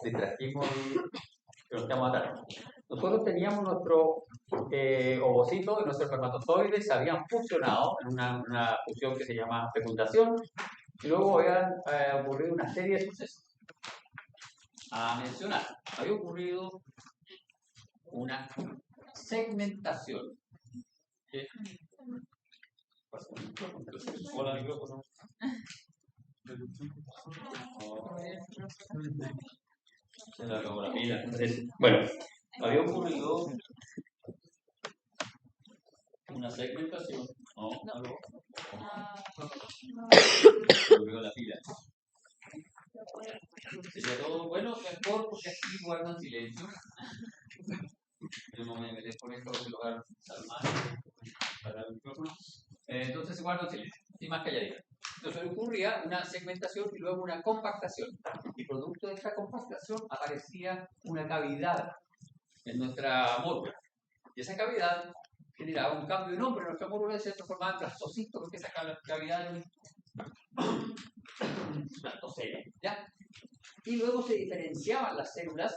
distrajimos y nos quedamos atrás. Nosotros teníamos nuestro ovocito y nuestros espermatozoides se habían fusionado en una fusión que se llama fecundación y luego habían ocurrido una serie de sucesos. A mencionar, había ocurrido una segmentación. ¿Qué? Hola, micrófono. Se le acabó la pila. Bueno, había ocurrido una segmentación. No. Volvió la pila. Sería todo bueno, mejor porque así guardan silencio. Yo no me voy a meter por esto porque lo van a salvar para el micrófono. Entonces se guardan silencio. Y más calladito. Entonces ocurría una segmentación y luego una compactación. Y producto de esta compactación aparecía una cavidad en nuestra módula. Y esa cavidad generaba un cambio de nombre. Nuestra módula se transformaba en blastocito porque esa cavidad era un blastocele, ¿ya? Y luego se diferenciaban las células,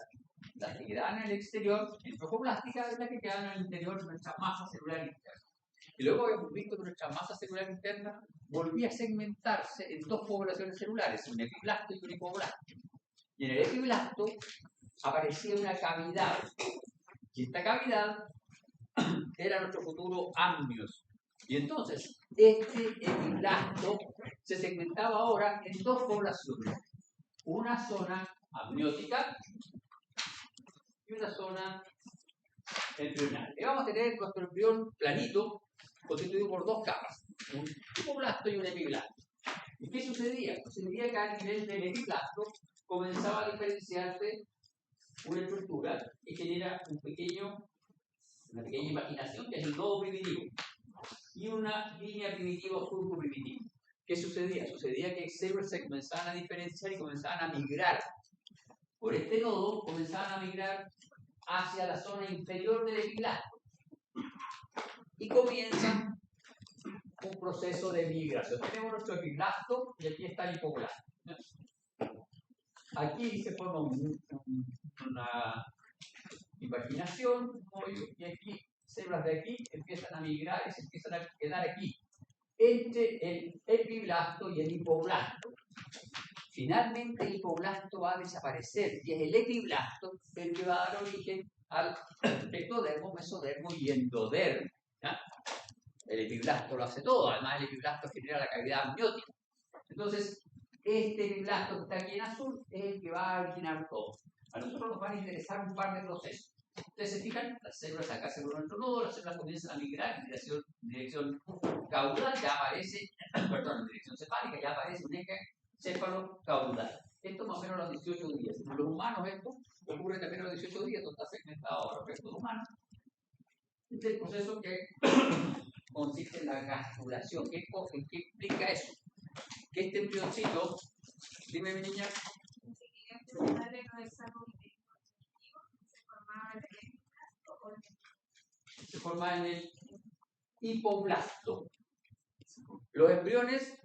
las que quedaban en el exterior, en trofoblástica, y las que quedaban en el interior de nuestra masa celular interna. Y luego hemos visto que nuestra masa celular interna volvía a segmentarse en dos poblaciones celulares, un epiblasto y un hipoblasto. Y en el epiblasto aparecía una cavidad. Y esta cavidad era nuestro futuro amnios. Y entonces, este epiblasto se segmentaba ahora en dos poblaciones. Una zona amniótica y una zona embrional. Y vamos a tener nuestro embrión planito, constituido por dos capas, un hipoblasto y un epiblasto. ¿Y qué sucedía? Sucedía que a nivel del epiblasto comenzaba a diferenciarse una estructura que genera una pequeña imaginación, que es el nodo primitivo, y una línea primitiva o surco primitivo. ¿Qué sucedía? Sucedía que células se comenzaban a diferenciar y comenzaban a migrar. Por este nodo comenzaban a migrar hacia la zona inferior del epiblasto. Y comienza un proceso de migración. Tenemos nuestro epiblasto y aquí está el hipoblasto. Aquí se forma una invaginación, y aquí, células de aquí empiezan a migrar y se empiezan a quedar aquí, entre el epiblasto y el hipoblasto. Finalmente el hipoblasto va a desaparecer y es el epiblasto el que va a dar origen al ectodermo, mesodermo y endodermo. ¿Ya? El epiblasto lo hace todo, además el epiblasto genera la cavidad amniótica. Entonces, este epiblasto que está aquí en azul es el que va a originar todo. A nosotros nos van a interesar un par de procesos. Ustedes se fijan, las células acá se vuelven nuestro nodo, las células comienzan a migrar en dirección caudal, ya aparece, perdón, en dirección cefálica, ya aparece un eje céfalo-caudal. Esto más o menos a los 18 días. En los humanos esto ocurre también a los 18 días, esto está segmentado a los restos humanos. Este es el proceso que consiste en la gastrulación. ¿Qué implica eso? Que este embrioncito, dime mi niña, se forma en el hipoblasto. Los embriones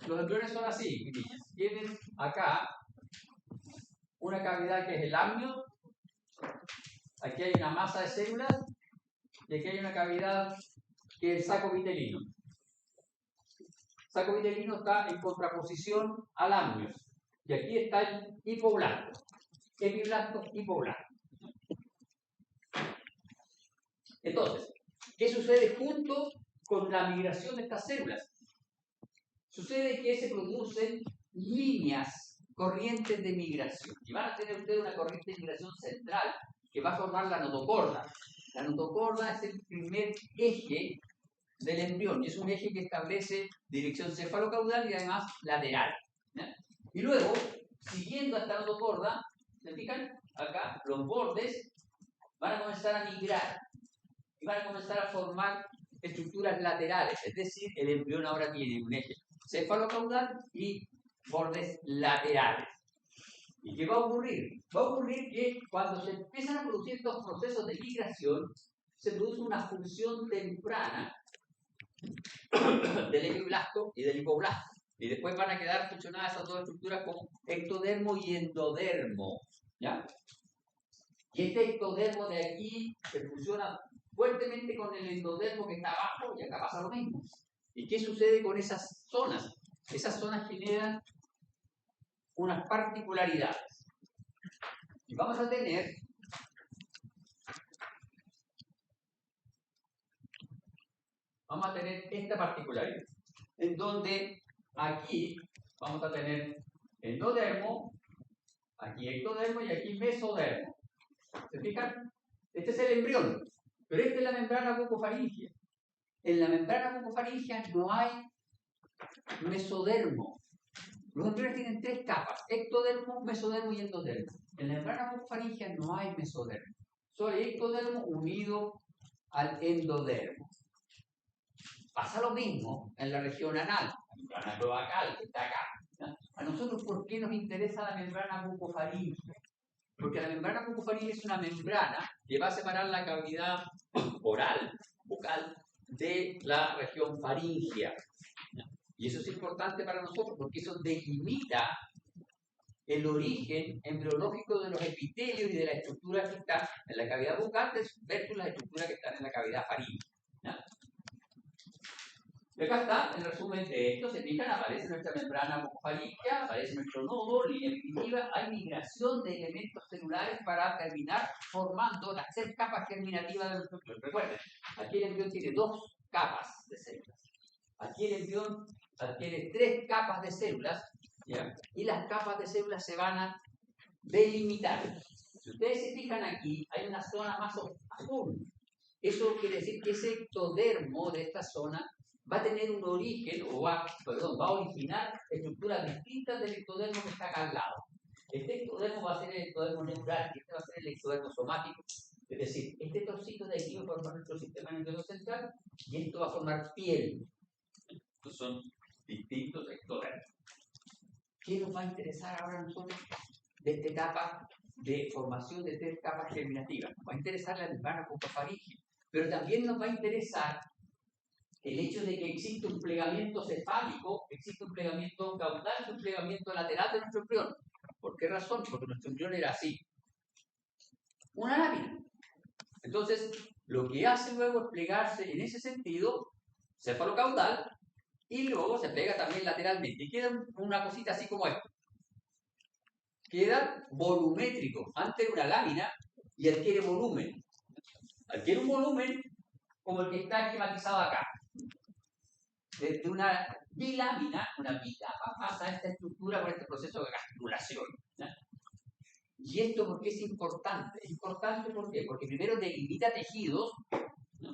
son así, mi niña. Tienen acá una cavidad que es el amnio, aquí hay una masa de células y aquí hay una cavidad que es el saco vitelino. El saco vitelino está en contraposición al amnio. Y aquí está el hipoblasto. Epiblasto, hipoblasto. Entonces, ¿qué sucede junto con la migración de estas células? Sucede que se producen líneas, corrientes de migración. Y van a tener ustedes una corriente de migración central que va a formar la notocorda. La notocorda es el primer eje del embrión y es un eje que establece dirección cefalocaudal y además lateral. ¿Ya? Y luego, siguiendo esta notocorda, ¿se fijan? Acá los bordes van a comenzar a migrar y van a comenzar a formar estructuras laterales, es decir, el embrión ahora tiene un eje cefalocaudal y bordes laterales. ¿Y qué va a ocurrir? Va a ocurrir que cuando se empiezan a producir estos procesos de migración, se produce una función temprana del epiblasto y del hipoblasto. Y después van a quedar fusionadas esas dos estructuras como ectodermo y endodermo. ¿Ya? Y este ectodermo de aquí se fusiona fuertemente con el endodermo que está abajo y acá pasa lo mismo. ¿Y qué sucede con esas zonas? Esas zonas generan unas particularidades. Y vamos a tener esta particularidad, en donde aquí vamos a tener endodermo, aquí ectodermo y aquí mesodermo. ¿Se fijan? Este es el embrión, pero esta es la membrana bucofaringea. En la membrana bucofaringea no hay mesodermo. Los embriones tienen tres capas: ectodermo, mesodermo y endodermo. En la membrana bucofaringea no hay mesodermo. Solo hay ectodermo unido al endodermo. Pasa lo mismo en la región anal, la membrana cloacal que está acá. ¿Ya? A nosotros, ¿por qué nos interesa la membrana bucofaringea? Porque la membrana bucofaringea es una membrana que va a separar la cavidad oral, bucal, de la región faríngea. Y eso es importante para nosotros porque eso delimita el origen embriológico de los epitelios y de las estructuras que están en la cavidad bucal versus las estructuras que están en la cavidad faríngea. ¿Ya? Y acá está el resumen de esto. Se fijan, aparece nuestra membrana bucofaríngea, aparece nuestro nodo, línea primitiva, hay migración de elementos celulares para terminar formando las 6 capas germinativas de nuestro embrión. Recuerden, aquí el embrión tiene 2 capas de células. Aquí el embrión adquiere 3 capas de células, ¿ya? Y las capas de células se van a delimitar. Si ustedes se fijan aquí, hay una zona más azul. Eso quiere decir que ese ectodermo de esta zona va a tener un origen, va a originar estructuras distintas del ectodermo que está acá al lado. Este ectodermo va a ser el ectodermo neural, y este va a ser el ectodermo somático. Es decir, este trocito de aquí va a formar nuestro sistema nervioso central y esto va a formar piel. Estos son distintos ectodermos. ¿Qué nos va a interesar ahora a nosotros de esta etapa de formación de 3 capas germinativas? Nos va a interesar la membrana bucofaríngea, pero también nos va a interesar el hecho de que existe un plegamiento cefálico, existe un plegamiento caudal y un plegamiento lateral de nuestro embrión. ¿Por qué razón? Porque nuestro embrión era así. Una lámina. Entonces, lo que hace luego es plegarse en ese sentido, cefalocaudal, y luego se pega también lateralmente. Y queda una cosita así como esto. Queda volumétrico. Antes era una lámina y adquiere volumen. Adquiere un volumen como el que está esquematizado acá. Desde una bilámina, una bicapa, pasa a esta estructura por este proceso de gastrulación. ¿Ya? ¿Y esto por qué es importante? Es importante ¿por qué? Porque primero delimita tejidos, ¿no?,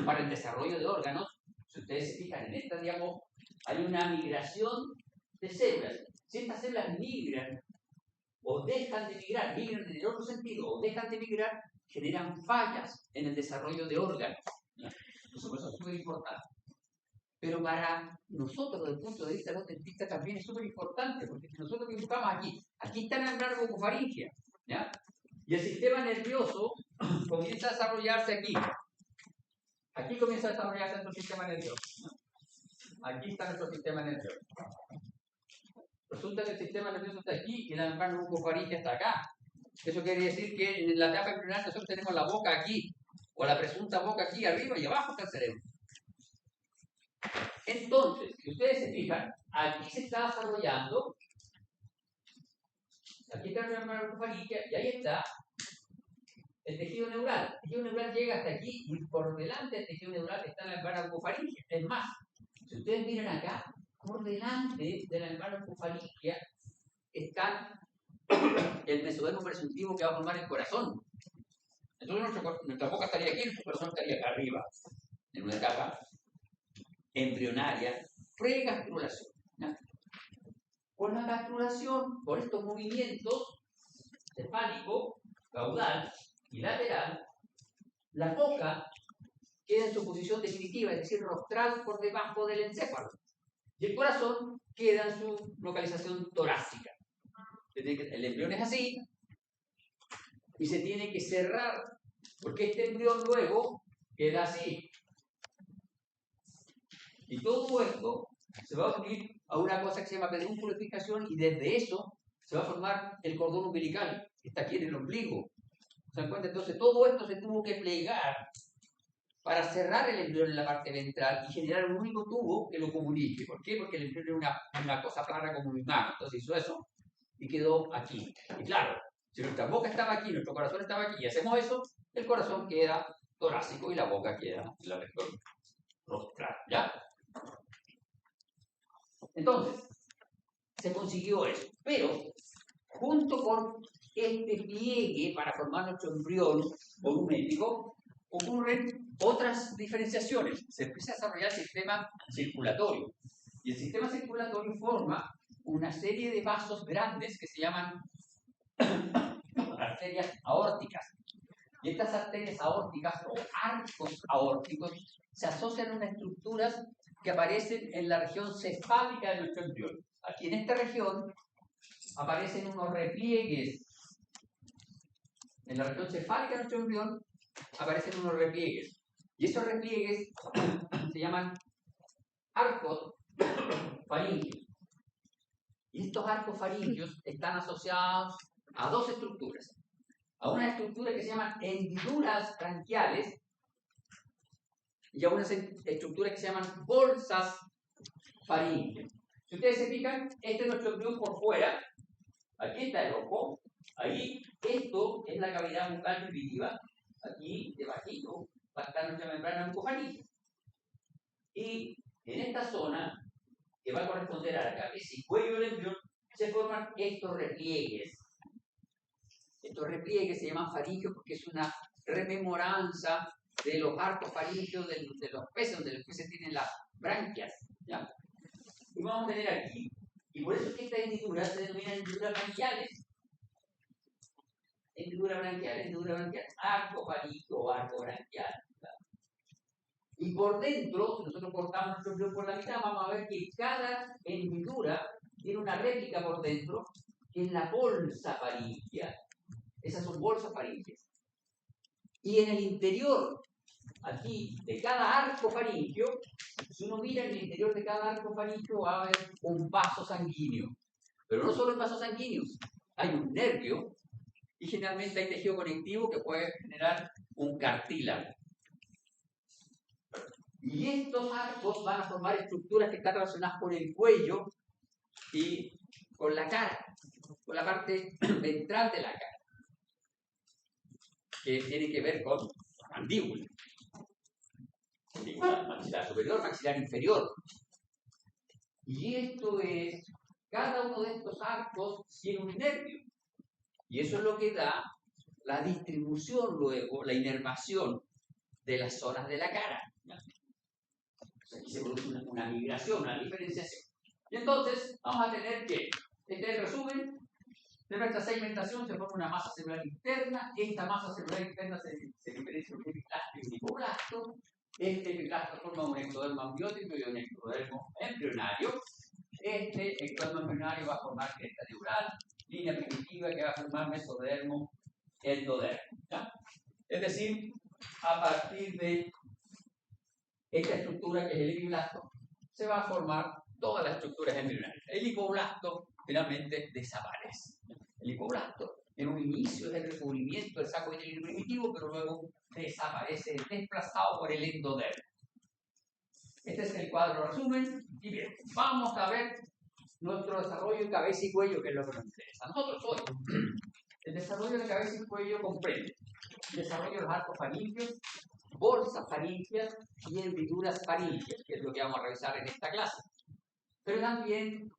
para el desarrollo de órganos. Si ustedes se fijan en esta, digamos, hay una migración de células. Si estas células migran o dejan de migran en el otro sentido o dejan de migrar, generan fallas en el desarrollo de órganos. ¿Ya? Eso es súper importante. Pero para nosotros, desde el punto de vista de los dentistas, también es súper importante, porque si nosotros dibujamos aquí está la membrana bucofaríngea, ¿ya? Y el sistema nervioso comienza a desarrollarse aquí. Aquí comienza a desarrollarse nuestro sistema nervioso, ¿no? Aquí está nuestro sistema nervioso. Resulta que el sistema nervioso está aquí y la membrana bucofaríngea está acá. Eso quiere decir que en la etapa embrionaria nosotros tenemos la boca aquí, o la presunta boca aquí arriba y abajo está el cerebro. Entonces, si ustedes se fijan, aquí se está desarrollando, aquí está la membrana bucofaríngea y ahí está el tejido neural. El tejido neural llega hasta aquí y por delante del tejido neural está la membrana bucofaríngea. Es más, si ustedes miran acá, por delante de la membrana bucofaríngea está el mesodermo presuntivo que va a formar el corazón. Entonces nuestra boca estaría aquí y nuestro corazón estaría acá arriba, en una etapa embrionaria, pregastrulación. ¿Ya? Con la gastrulación, por estos movimientos cefálico, caudal y lateral, la boca queda en su posición definitiva, es decir, rostral por debajo del encéfalo. Y el corazón queda en su localización torácica. El embrión es así y se tiene que cerrar, porque este embrión luego queda así. Y todo esto se va a unir a una cosa que se llama pedúnculo de fijación y desde eso se va a formar el cordón umbilical, que está aquí en el ombligo. ¿Se dan cuenta? Entonces todo esto se tuvo que plegar para cerrar el embrión en la parte ventral y generar un único tubo que lo comunique. ¿Por qué? Porque el embrión es una cosa plana como mi mano. Entonces hizo eso y quedó aquí. Y claro, si nuestra boca estaba aquí, nuestro corazón estaba aquí y hacemos eso, el corazón queda torácico y la boca queda en la región rostral. ¿Ya? Entonces, se consiguió eso. Pero, junto con este pliegue para formar nuestro embrión volumétrico, ocurren otras diferenciaciones. Se empieza a desarrollar el sistema circulatorio. Y el sistema circulatorio forma una serie de vasos grandes que se llaman arterias aórticas. Y estas arterias aórticas o arcos aórticos se asocian a unas estructuras que aparecen en la región cefálica de nuestro embrión. Aquí en esta región aparecen unos repliegues. En la región cefálica de nuestro embrión aparecen unos repliegues. Y esos repliegues se llaman arcos faringios. Y estos arcos faringios están asociados a dos estructuras. A una estructura que se llaman hendiduras branquiales y a unas estructuras que se llaman bolsas faringias. Si ustedes se fijan, este es nuestro embrión por fuera. Aquí está el ojo. Ahí, esto es la cavidad bucal primitiva. Aquí, debajito, va a estar nuestra membrana bucofaringe. Y en esta zona, que va a corresponder a la cabeza y cuello del embrión, se forman estos repliegues. Estos repliegues se llaman faringios porque es una rememoranza de los arcos faringios de los peces, donde los peces tienen las branquias. ¿Ya? Y vamos a tener aquí, y por eso es que estas hendiduras se denominan hendiduras branquiales. Hendidura branquial, arco faringio o arco branquial. Y por dentro, si nosotros cortamos nuestro embrión por la mitad, vamos a ver que cada hendidura tiene una réplica por dentro, que es la bolsa faringia. Esas son bolsas faringias. Y en el interior, aquí, de cada arco faringio, si uno mira en el interior de cada arco faringio, va a haber un vaso sanguíneo. Pero no solo el vaso sanguíneo, hay un nervio y generalmente hay tejido conectivo que puede generar un cartílago. Y estos arcos van a formar estructuras que están relacionadas con el cuello y con la cara, con la parte ventral de la cara, que tiene que ver con la mandíbula. Maxilar superior, maxilar inferior. Y esto es, cada uno de estos arcos tiene un nervio. Y eso es lo que da la distribución luego, la inervación de las zonas de la cara. Aquí se produce una migración, una diferenciación. Y entonces vamos a tener que, este es el resumen de nuestra segmentación, se forma una masa celular interna. Esta masa celular interna se diferencia en un epiclasto y un hipoblasto. Este epiclasto forma un ectodermo amniótico y un ectodermo embrionario. Este ectodermo embrionario va a formar cresta neural, línea primitiva que va a formar mesodermo, endodermo. ¿Ya? Es decir, a partir de esta estructura que es el epiblasto, se va a formar todas las estructuras embrionarias. El hipoblasto finalmente desaparece. El hipoblasto en un inicio es el recubrimiento del saco viteliano primitivo, pero luego desaparece desplazado por el endodermo. Este es el cuadro resumen. Y bien, vamos a ver nuestro desarrollo en cabeza y cuello, que es lo que nos interesa. Nosotros hoy, el desarrollo de cabeza y cuello comprende el desarrollo de los arcos faringios, bolsas faringias y hendiduras faringias, que es lo que vamos a revisar en esta clase. Pero también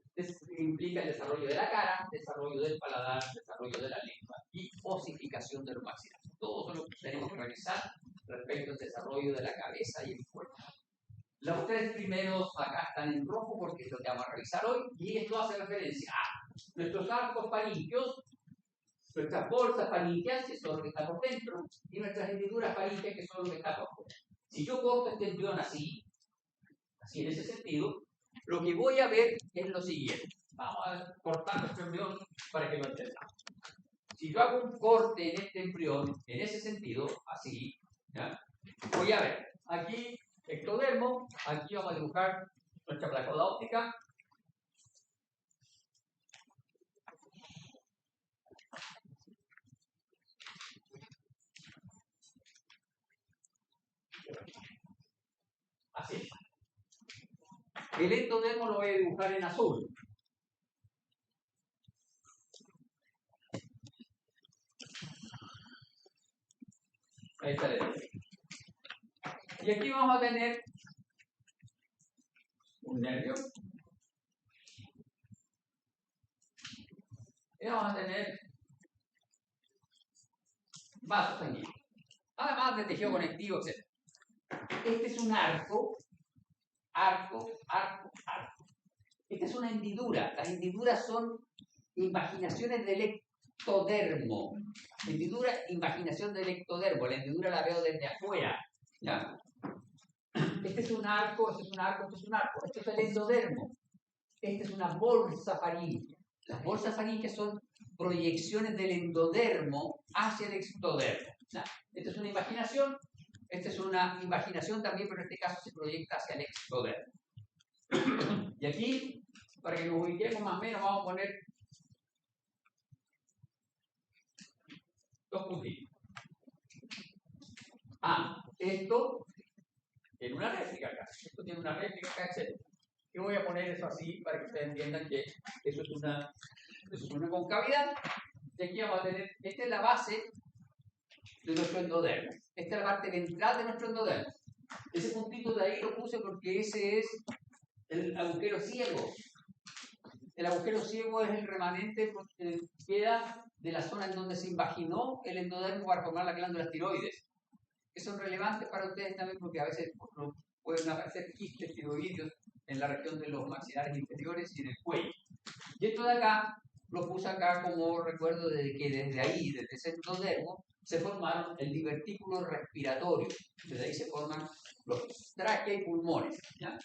implica el desarrollo de la cara, desarrollo del paladar, desarrollo de la lengua y osificación de los maxilares. Todo eso lo que tenemos que revisar respecto al desarrollo de la cabeza y el cuerpo. Los tres primeros acá están en rojo porque es lo que vamos a revisar hoy, y esto hace referencia a nuestros arcos faringios, nuestras bolsas faringias, que son lo que está por dentro, y nuestras hendiduras faringias, que son lo que está por fuera. Si yo corto este embrión así en ese sentido, lo que voy a ver es lo siguiente. Vamos a cortar nuestro embrión para que lo entendamos. Si yo hago un corte en este embrión, en ese sentido, así, ¿ya? Voy a ver, aquí ectodermo, aquí vamos a dibujar nuestra placa óptica. Así. El endodermo lo voy a dibujar en azul. Ahí está el endodermo. Y aquí vamos a tener un nervio. Y vamos a tener vasos sanguíneos. Además de tejido conectivo, etc. Este es un arco. Esta es una hendidura. Las hendiduras son invaginaciones del ectodermo. Hendidura, invaginación del ectodermo. La hendidura la veo desde afuera. ¿Ya? Este es un arco, este es un arco, este es un arco. Este es el endodermo. Esta es una bolsa faríngea. Las bolsas faríngea son proyecciones del endodermo hacia el ectodermo. ¿Ya? Esta es una invaginación. Esta es una invaginación también, pero en este caso se proyecta hacia el ectodermo. Y aquí, para que nos ubiquemos más o menos, vamos a poner dos puntitos. Esto tiene una réplica acá. Esto tiene una réplica acá, etc. Yo voy a poner eso así para que ustedes entiendan que eso es una concavidad. Y aquí vamos a tener, esta es la base de nuestro endodermo. Esta es la parte ventral de nuestro endodermo. Ese puntito de ahí lo puse porque ese es el agujero ciego. El agujero ciego es el remanente que queda de la zona en donde se invaginó el endodermo para formar la glándula tiroides. Que son relevantes para ustedes también porque a veces pueden aparecer quistes tiroideos en la región de los maxilares inferiores y en el cuello. Y esto de acá lo puse acá como recuerdo de que desde ahí, desde ese endodermo, se formaron el divertículo respiratorio. Desde ahí se forman los tráquea y pulmones. ¿Ya?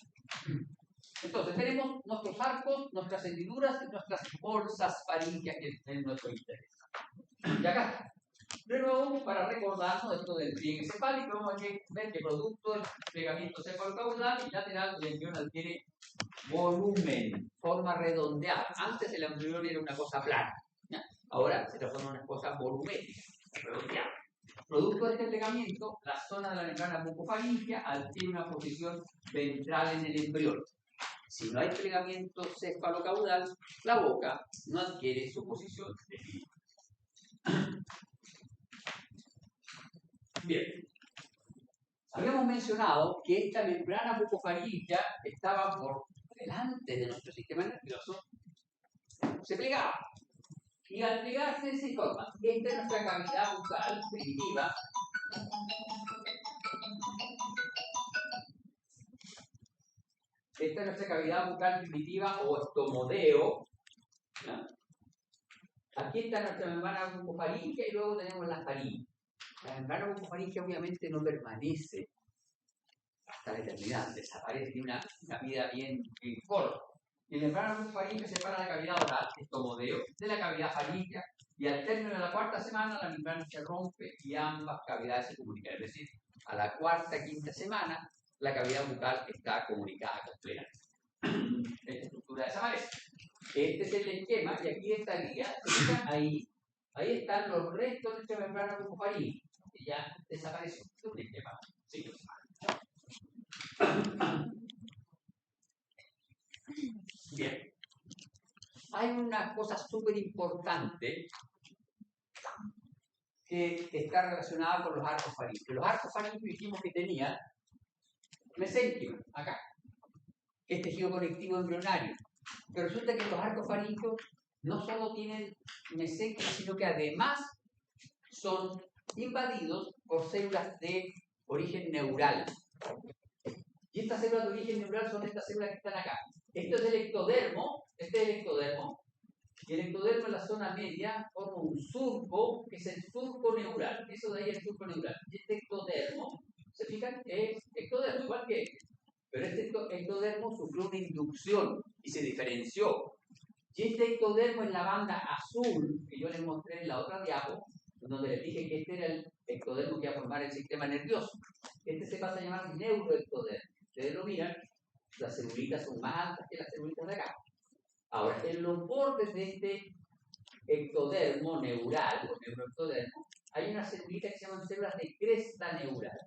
Entonces tenemos nuestros arcos, nuestras hendiduras y nuestras bolsas faríngeas que es nuestro interés. Y acá, de nuevo, para recordarnos esto del pliegue cefálico, vamos a ver que producto del plegamiento cefalocaudal y lateral el embrión adquiere volumen, forma redondeada. Antes el embrión era una cosa plana, ¿ya? Ahora se transforma en una cosa volumétrica, redondeada. Producto de este plegamiento, la zona de la membrana mucofaríngea adquiere una posición ventral en el embrión. Si no hay plegamiento cefalocaudal, la boca no adquiere su posición definitiva. Bien. Habíamos mencionado que esta membrana mucofaríngea estaba por delante de nuestro sistema nervioso, se plegaba. Y al plegarse se forma. Esta es nuestra cavidad bucal primitiva. Esta es nuestra cavidad bucal primitiva o estomodeo. ¿Ya? Aquí está nuestra membrana mucofaríngea y luego tenemos la faringe. La membrana mucofaríngea obviamente no permanece hasta la eternidad, desaparece, tiene una vida bien corta. Y la membrana mucofaríngea separa la cavidad oral, estomodeo, de la cavidad faríngea y al término de la cuarta semana la membrana se rompe y ambas cavidades se comunican. Es decir, a la cuarta, quinta semana la cavidad bucal está comunicada completamente. Esta estructura desaparece. Este es el esquema y aquí estaría, ahí están los restos de nuestra membrana mucofaríngea que ya desapareció. Este es un esquema. Sí. Bien. Hay una cosa súper importante que está relacionada con los arcos faríngeos. Los arcos faríngeos dijimos que tenían mesénquima, acá, que es tejido conectivo embrionario. Pero resulta que los arcos faríngeos no solo tienen mesénquima, sino que además son invadidos por células de origen neural. Y estas células de origen neural son estas células que están acá. Esto es el ectodermo, este es el ectodermo. Y el ectodermo en la zona media forma un surco, que es el surco neural. Eso de ahí es el surco neural. Y este ectodermo, ¿se fijan? Es ectodermo, igual que este. Pero este ectodermo sufrió una inducción y se diferenció. Y este ectodermo en la banda azul, que yo les mostré en la otra diapo, donde les dije que este era el ectodermo que iba a formar el sistema nervioso. Este se pasa a llamar neuroectodermo. Ustedes lo miran las celulitas son más altas que las celulitas de acá. Ahora, en los bordes de este ectodermo neural, o neuroectodermo, hay unas celulitas que se llaman células de cresta neural.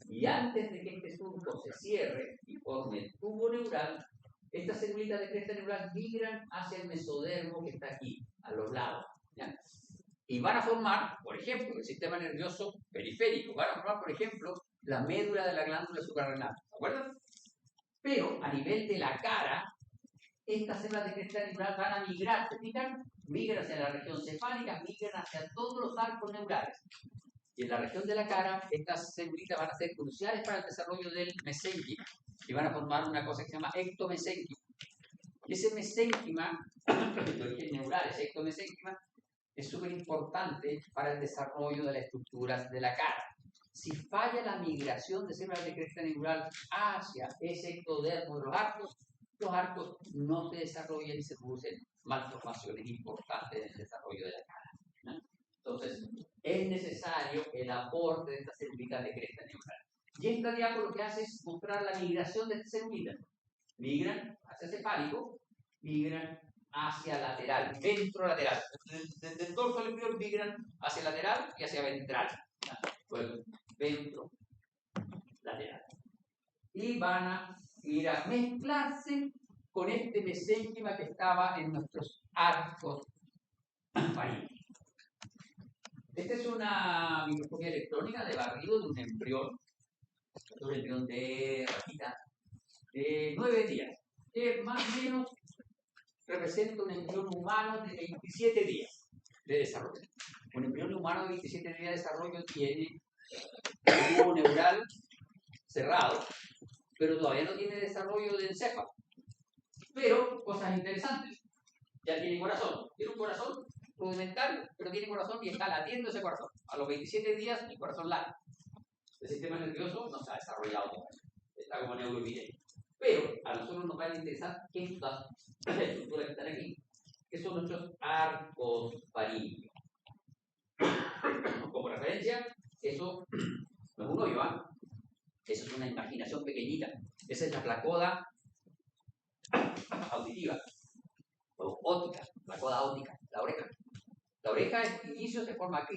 Y antes de que este surco se cierre y forme el tubo neural, estas celulitas de cresta neural migran hacia el mesodermo que está aquí, a los lados. ¿Ya? Y van a formar, por ejemplo, el sistema nervioso periférico. Van a formar, por ejemplo, la médula de la glándula suprarrenal. ¿De acuerdo? Pero a nivel de la cara, estas células de cresta neural van a migrar, ¿se fijan? Migran hacia la región cefálica, migran hacia todos los arcos neurales. Y en la región de la cara, estas celulitas van a ser cruciales para el desarrollo del mesénquima y van a formar una cosa que se llama ectomesénquima. Y ese mesénquima, de origen neural, ese ectomesénquima, es súper importante para el desarrollo de las estructuras de la cara. Si falla la migración de células de cresta neural hacia ese ectodermo de los arcos no se desarrollan y se producen malformaciones importantes en el desarrollo de la cara, ¿no? Entonces, es necesario el aporte de estas celulitas de cresta neural. Y esta diapo lo que hace es mostrar la migración de estas celulitas. Migran hacia cefálico, migran hacia lateral, ventrolateral. Desde el dorso al inferior migran hacia lateral y hacia ventral. Bueno, ventro, lateral. Y van a ir a mezclarse con este mesénquima que estaba en nuestros arcos faríneos. Esta es una microscopía electrónica de barrido de un embrión de ratita de 9 días, que más o menos representa un embrión humano de 27 días de desarrollo. Un embrión humano de 27 días de desarrollo tiene un tubo neural cerrado, pero todavía no tiene desarrollo de encéfalo. Pero, cosas interesantes, ya tiene corazón, tiene un corazón rudimentario, pero tiene corazón y está latiendo ese corazón. A los 27 días el corazón late. El sistema nervioso no se ha desarrollado todavía, está como neuroevidente. Pero a nosotros nos va a interesar estas estructuras que están aquí, que son nuestros arcos faríneos. Como referencia, eso no es un hoyo, ¿eh? Eso es una imaginación pequeñita. Esa es la placoda auditiva, o óptica, placoda óptica, la oreja. La oreja en inicio se forma aquí,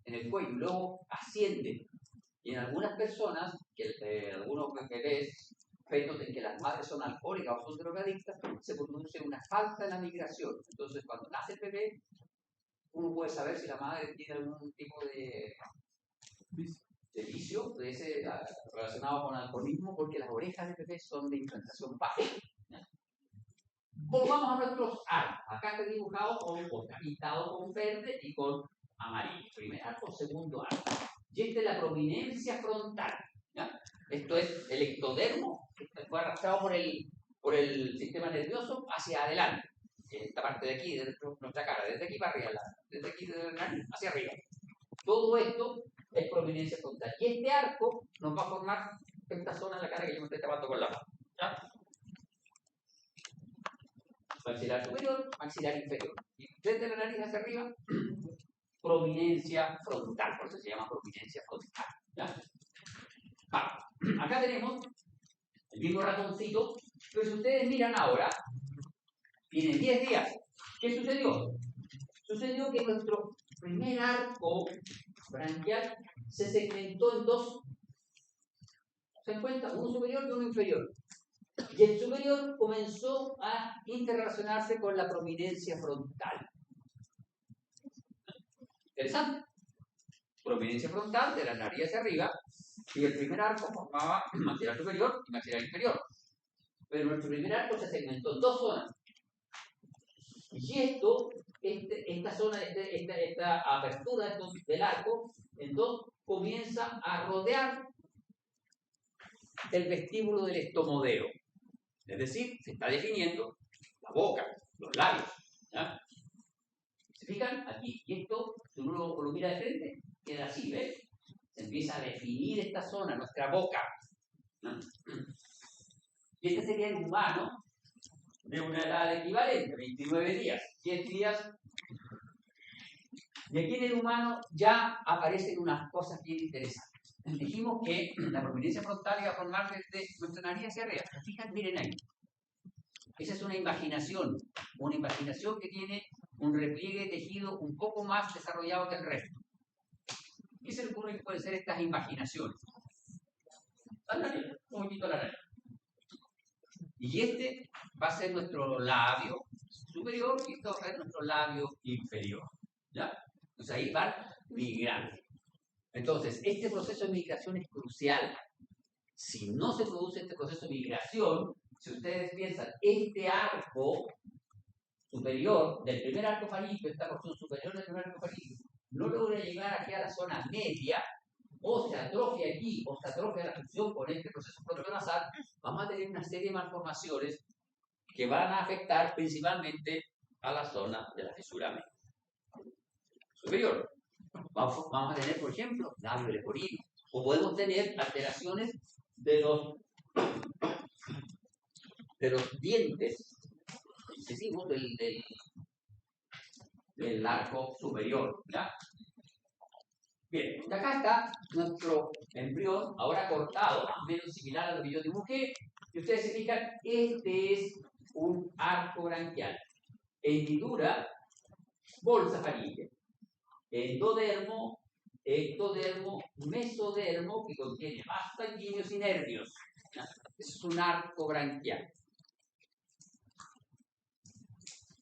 en el cuello, y luego asciende. Y en algunas personas, algunos bebés, fetos en que las madres son alcohólicas o son drogadictas, se produce una falta en la migración. Entonces, cuando nace el bebé, uno puede saber si la madre tiene algún tipo de vicio de ese, relacionado con el alcoholismo, porque las orejas del bebé son de implantación baja. Volvamos a nuestros arcos. Acá está dibujado está pintado con verde y con amarillo. Primer arco, segundo arco. Y esta es la prominencia frontal. ¿Ya? Esto es el ectodermo, que fue arrastrado por el sistema nervioso hacia adelante. Esta parte de aquí, de nuestra cara, desde aquí para arriba, desde aquí de la nariz hacia arriba. Todo esto es prominencia frontal. Y este arco nos va a formar esta zona en la cara que yo me estoy tapando con la mano. ¿Ya? Maxilar superior, maxilar inferior. Y desde la nariz hacia arriba, prominencia frontal, por eso se llama prominencia frontal. ¿Ya? Acá tenemos el mismo ratoncito, pero si ustedes miran ahora, tienen 10 días. ¿Qué sucedió? Sucedió que nuestro primer arco branquial se segmentó en dos. ¿Se dan cuenta? Uno superior y uno inferior. Y el superior comenzó a interrelacionarse con la prominencia frontal. Interesante. Prominencia frontal de la nariz hacia arriba, y el primer arco formaba maxilar superior y maxilar inferior. Pero nuestro primer arco se segmentó en dos zonas. Y esta zona, esta apertura del arco, entonces comienza a rodear el vestíbulo del estomodeo. Es decir, se está definiendo la boca, los labios. ¿Ya? ¿Se fijan? Aquí. Y esto, si uno lo mira de frente, queda así, ¿ves? Se empieza a definir esta zona, nuestra boca. ¿No? Y este sería el humano de una edad equivalente, 29 días, 10 días. Y aquí en el humano ya aparecen unas cosas bien interesantes. dijimos que la prominencia frontal iba a formar desde nuestra nariz hacia arriba. Fíjense, miren ahí. Esa es una imaginación que tiene un repliegue de tejido un poco más desarrollado que el resto. ¿Qué se le ocurre que pueden ser estas imaginaciones? La nariz, un poquito la nariz. Y este va a ser nuestro labio superior y esto va a ser nuestro labio inferior. ¿Ya? Entonces ahí van migrando. Entonces, este proceso de migración es crucial. Si no se produce este proceso de migración, si ustedes piensan, este arco superior del primer arco faríngeo, esta porción superior del primer arco faríngeo, no logra llegar aquí a la zona media, o se atrofia aquí, o se atrofia la función con este proceso frontonasal, vamos a tener una serie de malformaciones que van a afectar principalmente a la zona de la fisura media superior. Vamos a tener, por ejemplo, labio leporino, o podemos tener alteraciones de los dientes excesivos del arco superior. ¿Ya? Bien, y acá está nuestro embrión, ahora cortado, más o menos similar a lo que yo dibujé. Y ustedes se fijan, este es un arco branquial. Hendidura, bolsa faríngea. Endodermo, ectodermo, mesodermo, que contiene más sanguíneos y nervios. Es un arco branquial.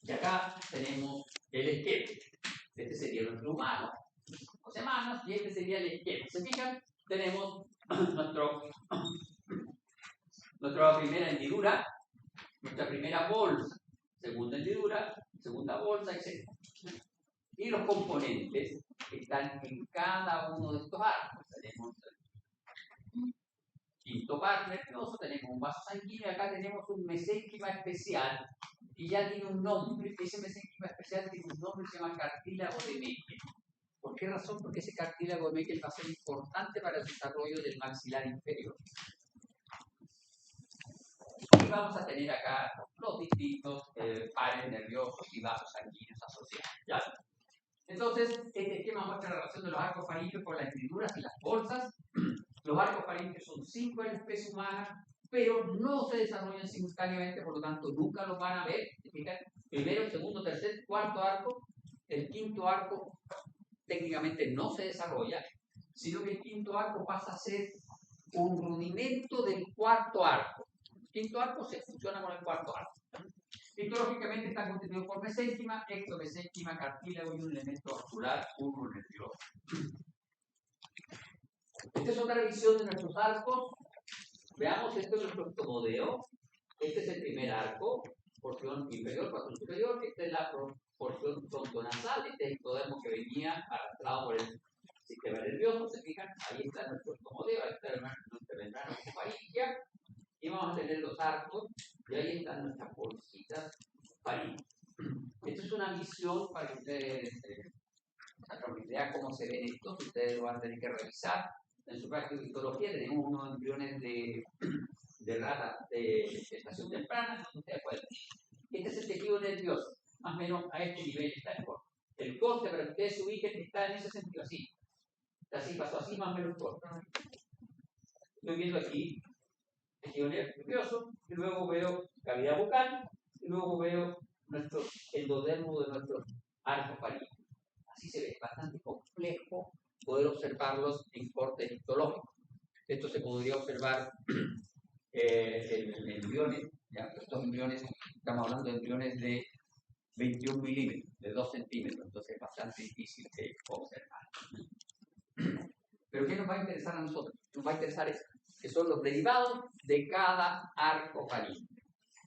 Y acá tenemos el esquema. Este sería nuestro humano, semanas, y este sería el esquema. ¿Se fijan? Tenemos nuestra primera hendidura, nuestra primera bolsa, segunda hendidura, segunda bolsa, etc. Y los componentes están en cada uno de estos arcos. Tenemos el quinto par nervioso, tenemos un vaso sanguíneo, y acá tenemos un mesénquima especial, y ya tiene un nombre. Ese mesénquima especial tiene un nombre que se llama cartílago de Meckel. ¿Por qué razón? Porque ese cartílago de Meckel va a ser importante para el desarrollo del maxilar inferior. Y vamos a tener acá los distintos pares nerviosos y vasos sanguíneos asociados. ¿Ya? Entonces, este esquema muestra la relación de los arcos faríngeos con las hendiduras y las bolsas. Los arcos faríngeos son 5 en la especie humana, pero no se desarrollan simultáneamente, por lo tanto nunca los van a ver. Primero, segundo, tercer, cuarto arco. El quinto arco técnicamente no se desarrolla, sino que el quinto arco pasa a ser un rudimento del cuarto arco. El quinto arco se fusiona con el cuarto arco. Histológicamente está constituido por mesénquima, ectomesénquima, cartílago y un elemento vascular, uno nervioso. Esta es otra visión de nuestros arcos. Veamos, este es nuestro octomodeo. Este es el primer arco, porción inferior, porción superior. Esta es la porción frontonasal. Este es el ectodermo que venía arrastrado por el sistema nervioso. ¿Se fijan? Ahí está nuestro octomodeo, ahí está nuestra membrana faríngea. Y vamos a tener los arcos, y ahí están nuestras bolsitas faríngeas. Esto es una visión para que ustedes hagan una idea cómo se ven estos. Ustedes lo van a tener que revisar en su práctica de histología. Tenemos unos embriones de rata de gestación temprana, ustedes pueden. Este es el tejido nervioso, más o menos a este nivel está el corte. El corte, para que ustedes se ubiquen, está en ese sentido, así. Así, pasó así, más o menos el corte. Estoy viendo aquí tejido nervioso, y luego veo cavidad bucal, y luego veo nuestro endodermo de nuestro arco faríngeo. Así se ve, bastante complejo poder observarlos en corte histológico. Esto se podría observar en embriones, ¿ya? Estos embriones, estamos hablando de embriones de 21 milímetros, de 2 centímetros, entonces es bastante difícil de observar. Pero ¿qué nos va a interesar a nosotros? Nos va a interesar esto, que son los derivados de cada arco faríngeo,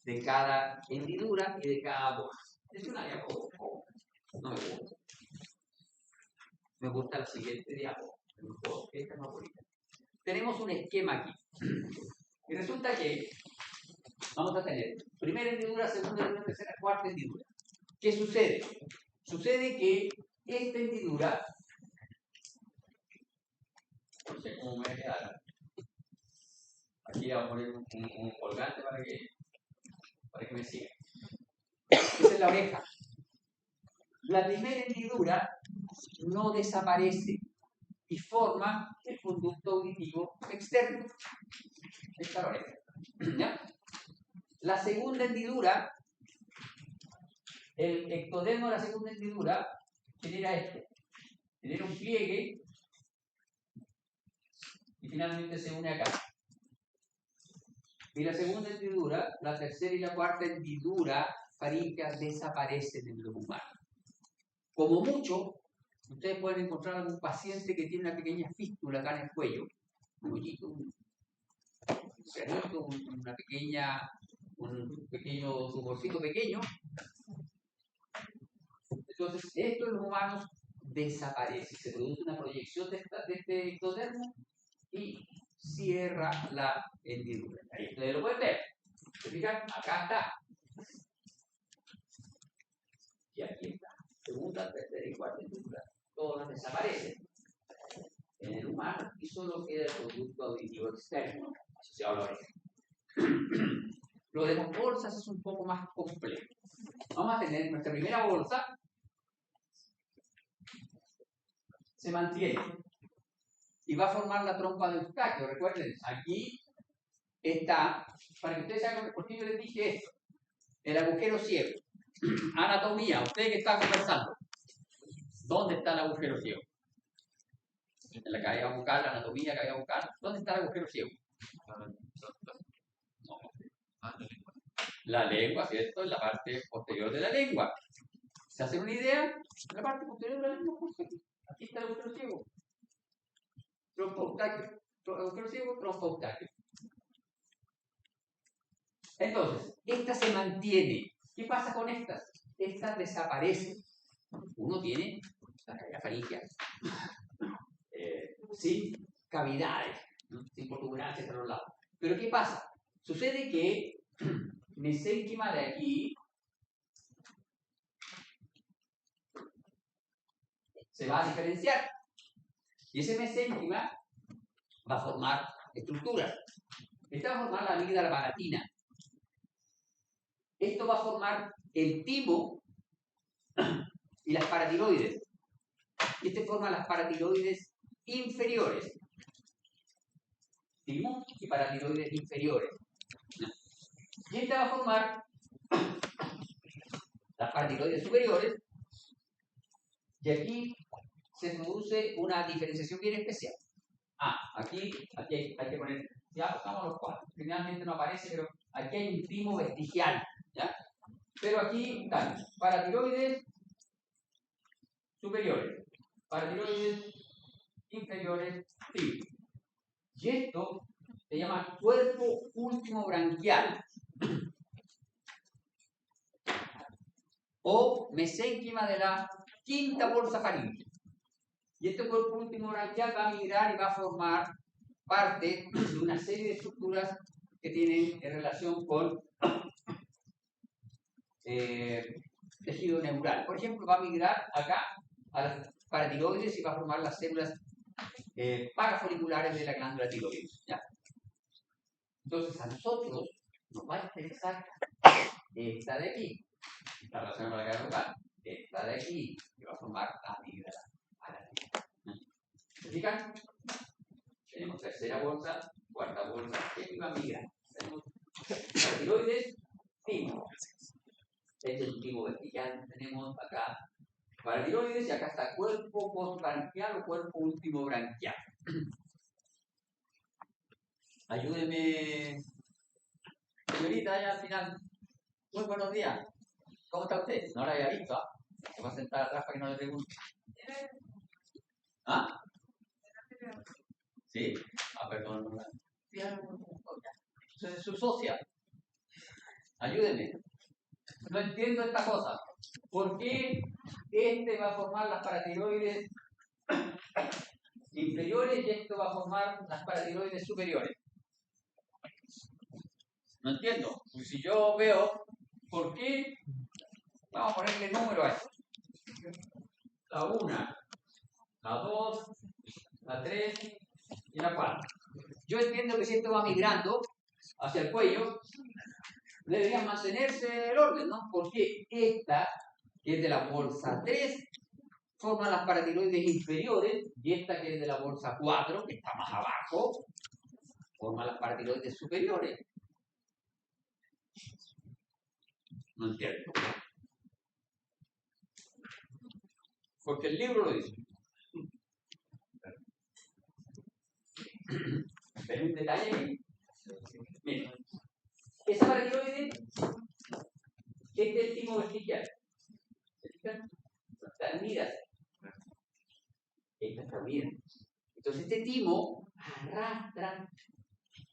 de cada hendidura y de cada bolsa. Es una diapositiva, no me gusta. Me gusta la siguiente diapositiva. Esta es más bonita. Tenemos un esquema aquí. Y resulta que vamos a tener primera hendidura, segunda hendidura, tercera, cuarta hendidura. ¿Qué sucede? Sucede que esta hendidura, no sé cómo me voy a quedar. Aquí vamos a poner un colgante para que me siga. Esa es la oreja. La primera hendidura no desaparece. y forman el conducto auditivo externo. Esta la oreja. ¿Ya? La segunda hendidura, el ectodermo de la segunda hendidura, genera esto. Genera un pliegue y finalmente se une acá. Y la segunda hendidura, la tercera y la cuarta hendidura faríngea desaparecen en los humanos. Como mucho, ustedes pueden encontrar algún paciente que tiene una pequeña fístula acá en el cuello, un hoyito, un pequeño tumorcito pequeño. Entonces, esto en los humanos desaparece, se produce una proyección de este ectodermo y cierra la hendidura. Ahí ustedes lo pueden ver. ¿Se fijan? Acá está. Y aquí está. Segunda, tercera y cuarta hendidura. Todas desaparecen en el humano y solo queda el conducto auditivo externo asociado a la oreja. Lo de las bolsas es un poco más complejo. Vamos a tener nuestra primera bolsa. Se mantiene y va a formar la trompa de Eustaquio. Recuerden, aquí está, para que ustedes se hagan, porque yo les dije esto, el agujero ciego. Anatomía, usted que está conversando, ¿dónde está el agujero ciego? En la cavidad bucal, la anatomía, la cavidad bucal, ¿dónde está el agujero ciego? La lengua, ¿cierto? En la parte posterior de la lengua. ¿Se hacen una idea? En la parte posterior de la lengua, aquí está el agujero ciego. Trompa Eustaquio. Agujero ciego, trompa Eustaquio. Entonces, esta se mantiene. ¿Qué pasa con estas? Estas desaparecen. Uno tiene la cavidad faríngea sin cavidades, ¿no? Sin protuberancias a los lados. Pero ¿qué pasa? Sucede que mesénquima de aquí se va a diferenciar. Y ese mesénquima va a formar estructuras. Esta va a formar la amígdala palatina. Esto va a formar el timo y las paratiroides. Y este forma las paratiroides inferiores. Timo y paratiroides inferiores. Y esta va a formar las paratiroides superiores. Y aquí se produce una diferenciación bien especial. Aquí hay que poner, ya buscamos los cuatro. Generalmente no aparece, pero aquí hay un timo vestigial. ¿Ya? Pero aquí están paratiroides superiores, paratiroides inferiores, timo. Y esto se llama cuerpo último branquial o mesénquima de la quinta bolsa faríngea. Y este cuerpo último branquial va a migrar y va a formar parte de una serie de estructuras que tienen en relación con tejido neural. Por ejemplo, va a migrar acá a las paratiroides y va a formar las células parafoliculares de la glándula tiroides. ¿Ya? Entonces, a nosotros nos va a interesar esta de aquí, esta relación con la cavidad bucal, esta de aquí, que va a formar la amígdala palatina. ¿Se fijan? Tenemos tercera bolsa, cuarta bolsa, y va a migrar. Tenemos paratiroides, timo. Este es un timo vertical. Tenemos acá paratiroides y acá está cuerpo postbranquial o cuerpo último branquial. Ayúdeme, señorita, ya al final. Muy buenos días. ¿Cómo está usted? No la había visto, ¿ah? Se va a sentar atrás para que no le pregunte. ¿Ah? Sí. Perdón. Es su socia. Ayúdeme. No entiendo esta cosa. ¿Por qué este va a formar las paratiroides inferiores y esto va a formar las paratiroides superiores? No entiendo. Pues si yo veo, ¿por qué? Vamos a ponerle número a esto. La 1, la 2, la 3 y la 4. Yo entiendo que si esto va migrando hacia el cuello, debería mantenerse el orden, ¿no? Porque esta, que es de la bolsa 3, forman las paratiroides inferiores, y esta que es de la bolsa 4, que está más abajo, forma las paratiroides superiores. No entiendo. Porque el libro lo dice. ¿Ven un detalle ahí? Miren, esa paratiroide, este es el timo vertical. ¿Se fijan? Está unida. Esta está unida. Entonces este timo arrastra,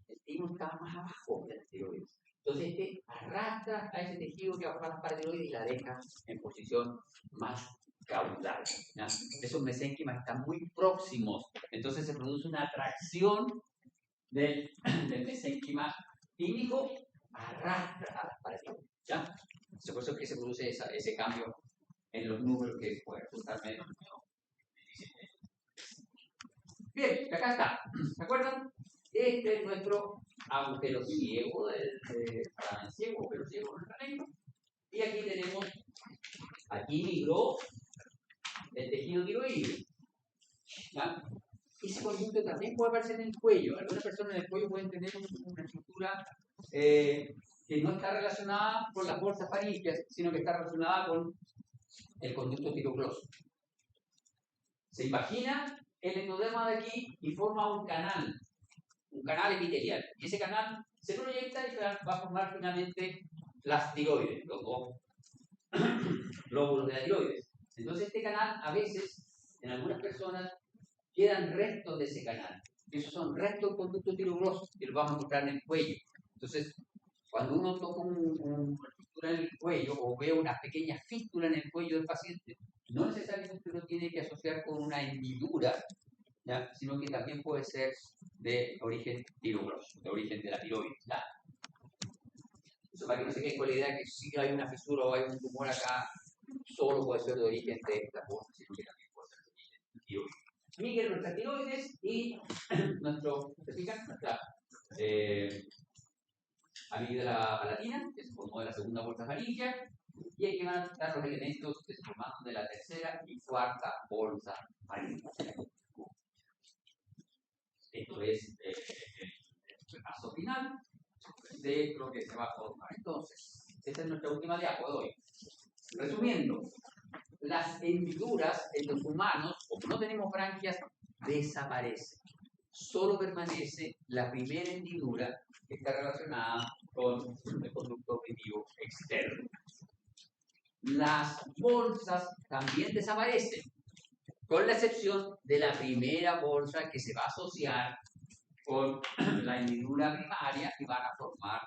el timo está más abajo de la tiroides. Entonces este arrastra a ese tejido que va a las paratiroides y la deja en posición más caudal. ¿Ya? Esos mesénquimas están muy próximos, entonces se produce una atracción del mesénquima tímico, arrastra a las paratiroides. ¿Ya? Por eso es que se produce ese cambio en los números que puede ajustarme. Bien, acá está. ¿Se acuerdan? Este es nuestro agujero ciego, agujero ciego del cráneo. Y aquí tenemos, aquí migró el tejido tiroideo. ¿Ya? Ese conjunto también puede aparecer en el cuello. Algunas personas en el cuello pueden tener una estructura que no está relacionada con las bolsas faríngeas, sino que está relacionada con el conducto tirocloso. Se imagina el endoderma de aquí y forma un canal epitelial. Y ese canal se proyecta y va a formar finalmente las tiroides, los dos lóbulos de la tiroides. Entonces este canal, a veces, en algunas personas, quedan restos de ese canal. Esos son restos del conducto tirogloso que los vamos a encontrar en el cuello. Entonces, cuando uno toca una estructura en el cuello o ve una pequeña fístula en el cuello del paciente, no necesariamente uno tiene que asociar con una hendidura, ¿ya? Sino que también puede ser de origen tirogloso, de origen de la tiroides. ¿Ya? Eso para que no se queden con la idea que si hay una fisura o hay un tumor acá, solo puede ser de origen de esta cosa, sino que también puede ser de origen de tiroides. Migran nuestras tiroides y nuestra amígdala palatina, que se formó de la segunda bolsa faríngea, y aquí van a estar los elementos que se formaron de la tercera y cuarta bolsa faríngea. Esto es el paso final de lo que se va a formar. Entonces, esta es nuestra última diapo de hoy. Resumiendo, las hendiduras en los humanos, como no tenemos branquias, desaparecen. Solo permanece la primera hendidura que está relacionada con el conducto auditivo externo. Las bolsas también desaparecen, con la excepción de la primera bolsa que se va a asociar con la hendidura primaria y van a formar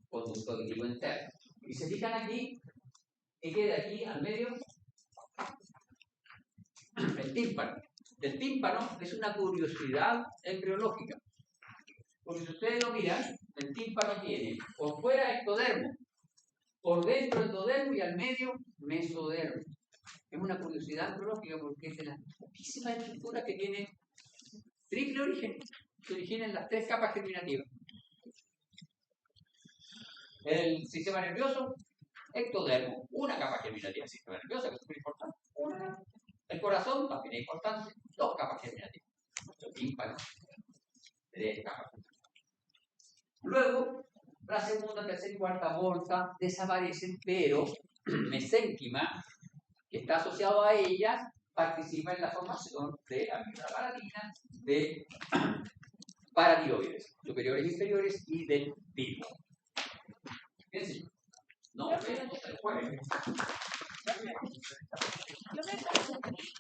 conducto auditivo interno. Y se fijan aquí, que queda aquí al medio el tímpano. El tímpano es una curiosidad embriológica, porque si ustedes lo miran, el tímpano tiene por fuera ectodermo, por dentro endodermo y al medio mesodermo. Es una curiosidad embriológica porque es de las poquísimas estructuras que tiene triple origen, se origina en las tres capas germinativas. El sistema nervioso, ectodermo, una capa germinativa. El sistema nervioso, que es muy importante, una capa. El corazón también es importante, dos capas germinativas. El tímpano, tres capas. Luego, la segunda, tercera y cuarta bolsa desaparecen, pero mesénquima, que está asociado a ellas, participa en la formación de la amígdala palatina, de paratiroides, superiores e inferiores y del timo. Fíjense, no, el jueves.